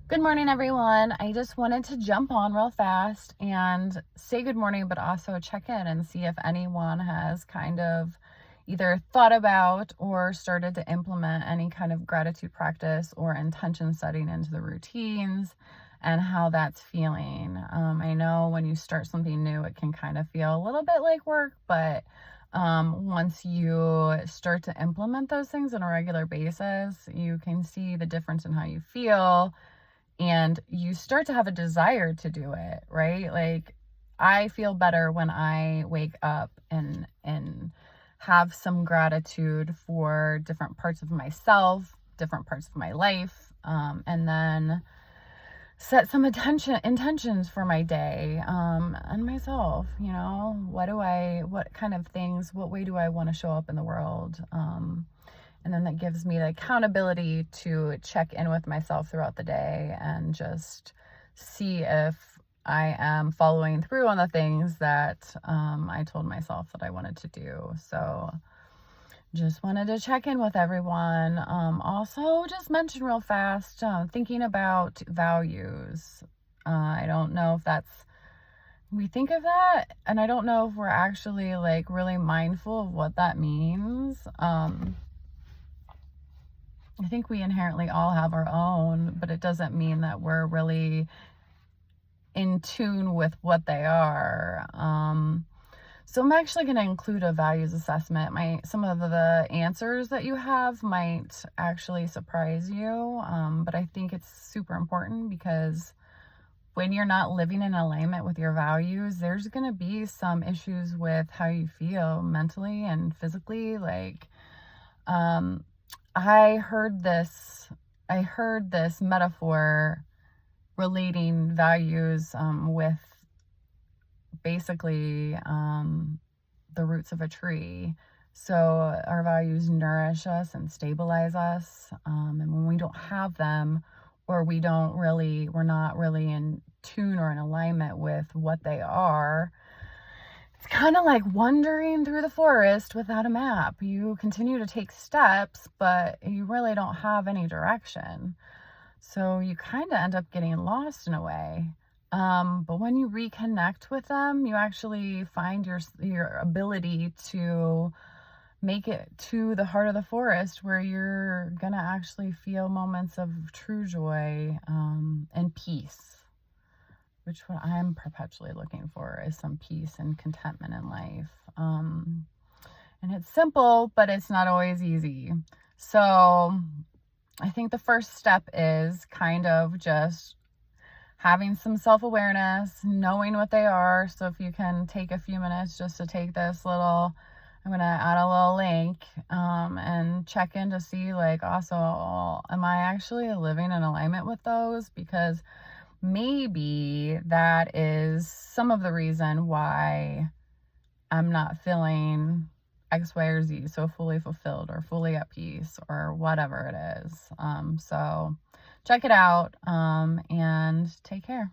Good morning, everyone. I just wanted to jump on real fast and say good morning, but also check in and see if anyone has kind of either thought about or started to implement any kind of gratitude practice or intention setting into the routines and how that's feeling. I know when you start something new, it can kind of feel a little bit like work, but once you start to implement those things on a regular basis, you can see the difference in how you feel and you start to have a desire to do it, right? Like, I feel better when I wake up and have some gratitude for different parts of myself, different parts of my life, and then set some intentions for my day, and myself. What kind of things, what way do I want to show up in the world? And then that gives me the accountability to check in with myself throughout the day and just see if I am following through on the things that I told myself that I wanted to do. So just wanted to check in with everyone. Also, just mention real fast, thinking about values. I don't know if we think of that, and I don't know if we're actually like really mindful of what that means. I think we inherently all have our own, but it doesn't mean that we're really in tune with what they are. So I'm actually going to include a values assessment. Some of the answers that you have might actually surprise you, but I think it's super important because when you're not living in alignment with your values, there's going to be some issues with how you feel mentally and physically. I heard this metaphor relating values with basically the roots of a tree. So our values nourish us and stabilize us. And when we don't have them, or we're not really in tune or in alignment with what they are, it's kind of like wandering through the forest without a map. You continue to take steps, but you really don't have any direction. So you kind of end up getting lost in a way. But when you reconnect with them, you actually find your ability to make it to the heart of the forest where you're going to actually feel moments of true joy and peace. Which what I'm perpetually looking for is some peace and contentment in life. And it's simple, but it's not always easy. So I think the first step is kind of just having some self-awareness, knowing what they are. So if you can take a few minutes just to take this little, I'm going to add a little link and check in to see also, am I actually living in alignment with those? Because maybe that is some of the reason why I'm not feeling X, Y, or Z so fully fulfilled or fully at peace or whatever it is. So check it out and take care.